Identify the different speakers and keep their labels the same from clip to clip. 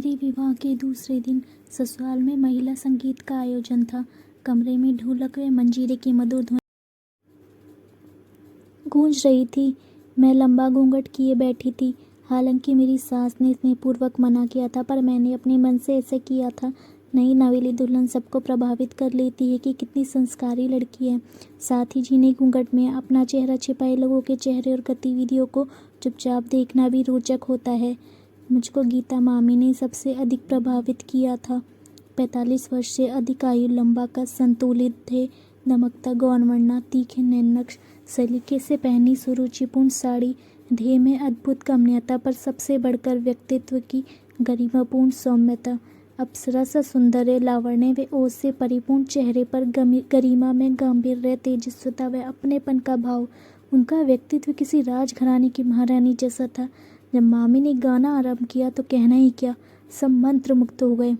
Speaker 1: मेरे विवाह के दूसरे दिन ससुराल में महिला संगीत का आयोजन था। कमरे में ढोलक व मंजीरे की मधुर ध्वनि गूंज रही थी। मैं लंबा घूंघट किए बैठी थी। हालांकि मेरी सास ने स्नेहपूर्वक मना किया था, पर मैंने अपने मन से ऐसे किया था। नई नवेली दुल्हन सबको प्रभावित कर लेती है कि कितनी संस्कारी लड़की है। साथ ही झीने घूंघट में अपना चेहरा छिपाए लोगों के चेहरे और गतिविधियों को चुपचाप देखना भी रोचक होता है। मुझको गीता मामी ने सबसे अधिक प्रभावित किया था। 45 वर्ष से अधिक आयु, लंबा कद, संतुलित थे, दमकता गौरवर्ण, तीखे नैननक्श, सलीके से पहनी सुरुचिपूर्ण साड़ी, देह में अद्भुत कमनीयता, पर सबसे बढ़कर व्यक्तित्व की गरिमापूर्ण सौम्यता। अप्सरा सा सौंदर्य, लावण्य व ओज से परिपूर्ण चेहरे पर गरिमा में गांभीर्य, तेजस्विता व अपनेपन का भाव। उनका व्यक्तित्व किसी राजघराने की महारानी जैसा था। जब मामी ने गाना आरंभ किया तो कहना ही क्या, सब मंत्र मुग्ध हो गए।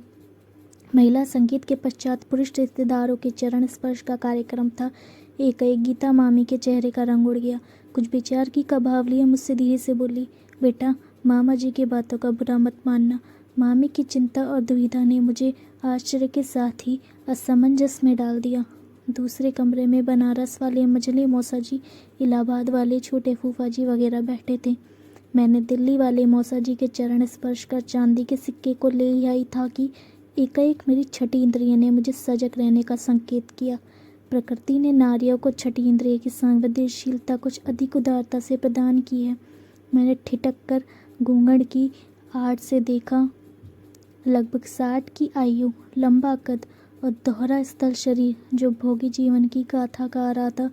Speaker 1: महिला संगीत के पश्चात पुरुष रिश्तेदारों के चरण स्पर्श का कार्यक्रम था। एकाएक गीता मामी के चेहरे का रंग उड़ गया। कुछ विचार की का भाव लिए मुझसे धीरे से बोली, बेटा, मामा जी की बातों का बुरा मत मानना। मामी की चिंता और दुविधा ने मुझे आश्चर्य के साथ ही असमंजस में डाल दिया। दूसरे कमरे में बनारस वाले मझले मौसा जी, इलाहाबाद वाले छोटे फूफा जी वगैरह बैठे थे। मैंने दिल्ली वाले मौसा जी के चरण स्पर्श कर चांदी के सिक्के को ले आई था कि एकाएक मेरी छठी इंद्रिय ने मुझे सजग रहने का संकेत किया। प्रकृति ने नारियों को छठी इंद्रिय की संवेदनशीलता कुछ अधिक उदारता से प्रदान की है। मैंने ठिठक कर घूंघट की आड़ से देखा। लगभग 60 की आयु, लंबा कद और दोहरा स्थल शरीर, जो भोगी जीवन की गाथा गा रहा था।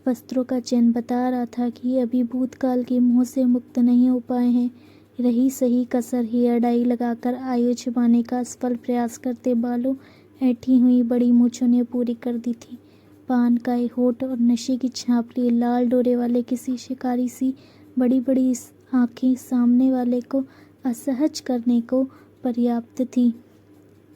Speaker 1: वस्त्रों का चयन बता रहा था कि अभी भूतकाल के मोह से मुक्त नहीं हो पाए हैं। रही सही कसर हेयर डाई लगाकर आयु छिपाने का असफल प्रयास करते बालों, ऐंठी हुई बड़ी मूंछों ने पूरी कर दी थी। पान का होठ और नशे की छापली, लाल डोरे वाले किसी शिकारी सी बड़ी बड़ी आंखें सामने वाले को असहज करने को पर्याप्त थी।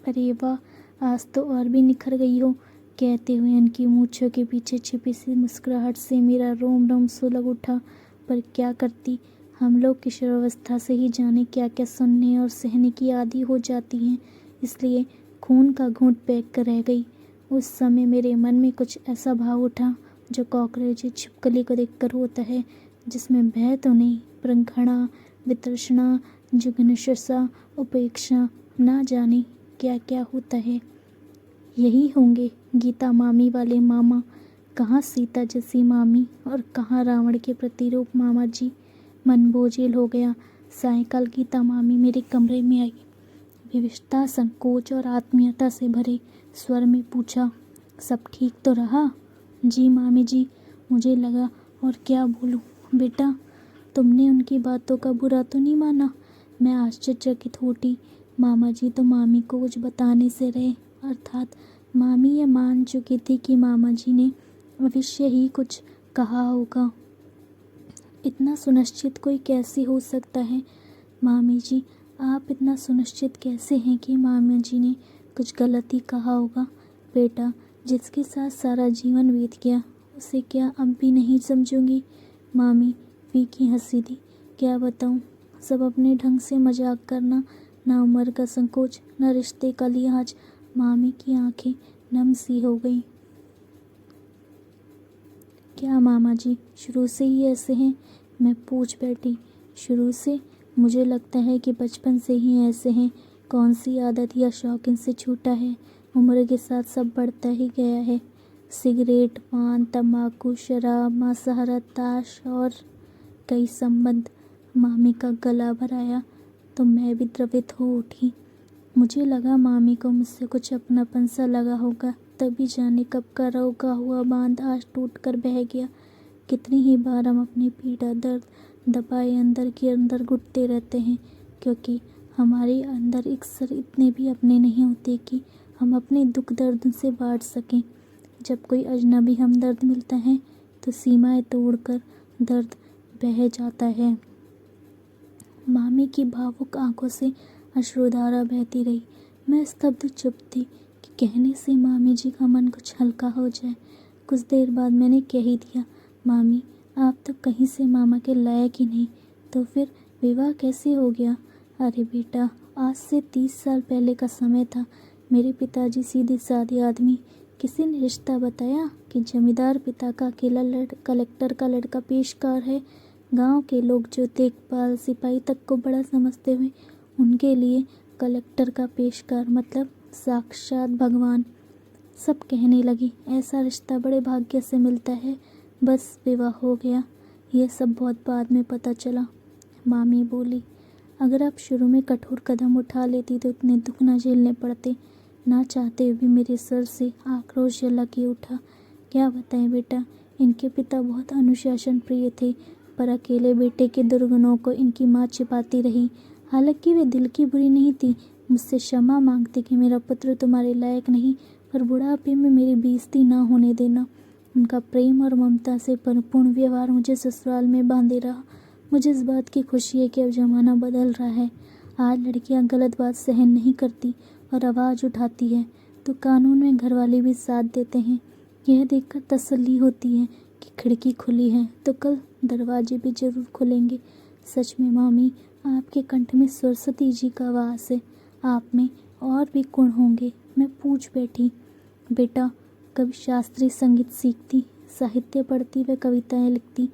Speaker 1: अरे वाह, आज तो और भी निखर गई हो, कहते हुए उनकी मूंछों के पीछे छिपी सी मुस्कुराहट से मेरा रोम रोम सुलग उठा। पर क्या करती, हम लोग किशोरावस्था से ही जाने क्या क्या सुनने और सहने की आदी हो जाती हैं, इसलिए खून का घूंट पैक कर रह गई। उस समय मेरे मन में कुछ ऐसा भाव उठा जो कॉकरोच छिपकली को देखकर होता है, जिसमें भय तो नहीं, पर घृणा, वितृष्णा, जिज्ञासा, उपेक्षा, ना जाने क्या क्या होता है। यही होंगे गीता मामी वाले मामा। कहाँ सीता जैसी मामी और कहाँ रावण के प्रतिरूप मामा जी। मन बोझिल हो गया। सायंकाल गीता मामी मेरे कमरे में आई। विविधता, संकोच और आत्मीयता से भरे स्वर में पूछा, सब ठीक तो रहा? जी मामी जी, मुझे लगा, और क्या बोलूं बेटा, तुमने उनकी बातों का बुरा तो नहीं माना? मैं आश्चर्यचकित होती। मामा जी तो मामी को कुछ बताने से रहे, अर्थात मामी ये मान चुकी थी कि मामा जी ने अवश्य ही कुछ कहा होगा। इतना सुनिश्चित कोई कैसे हो सकता है? मामी जी, आप इतना सुनिश्चित कैसे हैं कि मामा जी ने कुछ गलत ही कहा होगा? बेटा, जिसके साथ सारा जीवन बीत गया, उसे क्या अब भी नहीं समझूंगी? मामी फीकी हंसी दी। क्या बताऊं, सब अपने ढंग से मजाक करना, ना उम्र का संकोच, न रिश्ते का लिहाज। मामी की आंखें नम सी हो गई। क्या मामा जी शुरू से ही ऐसे हैं? मैं पूछ बैठी। शुरू से? मुझे लगता है कि बचपन से ही ऐसे हैं। कौन सी आदत या शौक इनसे छूटा है? उम्र के साथ सब बढ़ता ही गया है। सिगरेट, पान, तंबाकू, शराब, मांसाहार, ताश और कई संबंध। मामी का गला भराया तो मैं भी द्रवित हो उठी। मुझे लगा मामी को मुझसे कुछ अपनापन सा लगा होगा, तभी जाने कब का रोका हुआ बांध आज टूट कर बह गया। कितनी ही बार हम अपनी पीड़ा, दर्द दबाए अंदर के अंदर घुटते रहते हैं, क्योंकि हमारे अंदर अक्सर इतने भी अपने नहीं होते कि हम अपने दुख दर्द से बांट सकें। जब कोई अजनबी हमदर्द मिलता है तो सीमाएं तोड़कर दर्द बह जाता है। मामी की भावुक आंखों से अश्रुधारा बहती रही। मैं स्तब्ध चुप थी कि कहने से मामी जी का मन कुछ हल्का हो जाए। कुछ देर बाद मैंने कह ही दिया, मामी, आप तो कहीं से मामा के लायक ही नहीं, तो फिर विवाह कैसे हो गया? अरे बेटा, आज से 30 साल पहले का समय था। मेरे पिताजी सीधे साधे आदमी। किसी ने रिश्ता बताया कि जमींदार पिता का अकेला कलेक्टर का लड़का पेशकार है। गांव के लोग जो देखभाल सिपाही तक को बड़ा समझते हुए उनके लिए कलेक्टर का पेशकार मतलब साक्षात भगवान। सब कहने लगी ऐसा रिश्ता बड़े भाग्य से मिलता है। बस विवाह हो गया। यह सब बहुत बाद में पता चला। मामी बोली, अगर आप शुरू में कठोर कदम उठा लेती तो इतने दुख ना झेलने पड़ते। ना चाहते हुए भी मेरे सर से आक्रोश लगी उठा। क्या बताएं बेटा, इनके पिता बहुत अनुशासन प्रिय थे, पर अकेले बेटे के दुर्गुणों को इनकी माँ छिपाती रही। हालांकि वे दिल की बुरी नहीं थी, मुझसे क्षमा मांगते कि मेरा पुत्र तुम्हारे लायक नहीं, पर बुढ़ापे में मेरी बेइज्जती ना होने देना। उनका प्रेम और ममता से परिपूर्ण व्यवहार मुझे ससुराल में बांधे रहा। मुझे इस बात की खुशी है कि अब ज़माना बदल रहा है। आज लड़कियां गलत बात सहन नहीं करती और आवाज़ उठाती है तो कानून में घरवाले भी साथ देते हैं। यह देखकर तसल्ली होती है कि खिड़की खुली है तो कल दरवाजे भी जरूर खुलेंगे। सच में मामी, आपके कंठ में सरस्वती जी का वास है। आप में और भी गुण होंगे। मैं पूछ बैठी, बेटा कभी शास्त्रीय संगीत सीखती, साहित्य पढ़ती व कविताएं लिखती,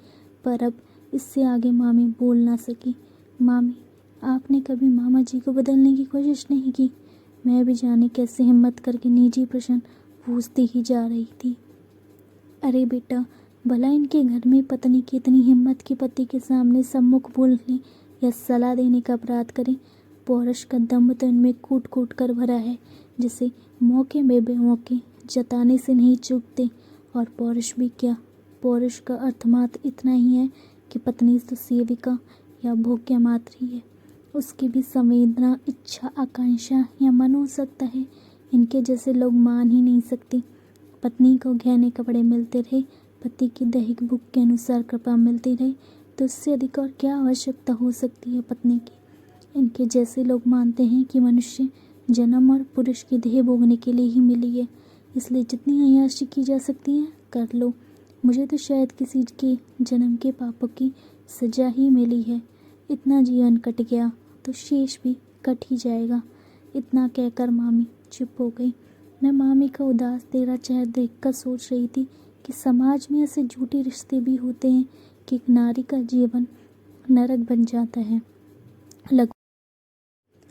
Speaker 1: पर अब इससे आगे मामी बोल ना सकी। मामी, आपने कभी मामा जी को बदलने की कोशिश नहीं की? मैं भी जाने कैसे हिम्मत करके निजी प्रश्न पूछती ही जा रही थी। अरे बेटा, भला इनके घर में पत्नी की इतनी हिम्मत कि पति के सामने सम्मुख बोलने या सलाह देने का अपराध करें। पौरुष का दम्भ तो इनमें कूट कूट कर भरा है, जिसे मौके में बेमौके जताने से नहीं चूकते। और पौरुष भी क्या, पौरुष का अर्थ मात्र इतना ही है कि पत्नी तो सेविका या भोग्य मात्र ही है। उसकी भी संवेदना, इच्छा, आकांक्षा या मन हो सकता है। इनके जैसे लोग मान ही नहीं सकते। पत्नी को गहने कपड़े मिलते रहे, पति की दैहिक भूख के अनुसार कृपा मिलती रहे, तो इससे अधिक और क्या आवश्यकता हो सकती है पत्नी की। इनके जैसे लोग मानते हैं कि मनुष्य जन्म और पुरुष की देह भोगने के लिए ही मिली है, इसलिए जितनी अय्याशी की जा सकती है कर लो। मुझे तो शायद किसी के जन्म के पापों की सजा ही मिली है। इतना जीवन कट गया तो शेष भी कट ही जाएगा। इतना कहकर मामी चुप हो गई। मैं मामी का उदास तेरा चेहरा देखकर सोच रही थी कि समाज में ऐसे झूठे रिश्ते भी होते हैं कि एक नारी का जीवन नरक बन जाता है।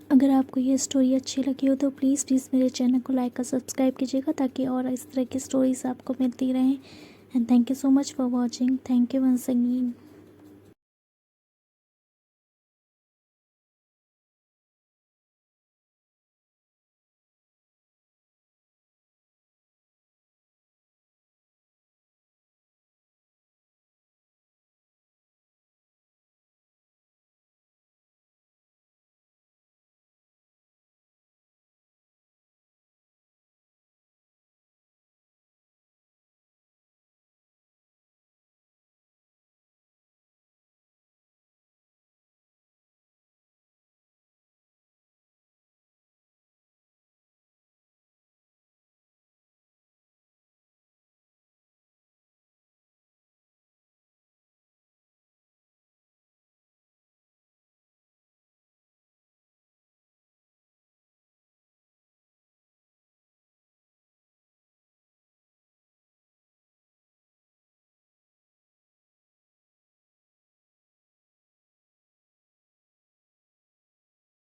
Speaker 1: अगर आपको ये स्टोरी अच्छी लगी हो तो प्लीज़ मेरे चैनल को लाइक और सब्सक्राइब कीजिएगा, ताकि और इस तरह की स्टोरीज आपको मिलती रहें। And thank you so much for watching. Thank you once again.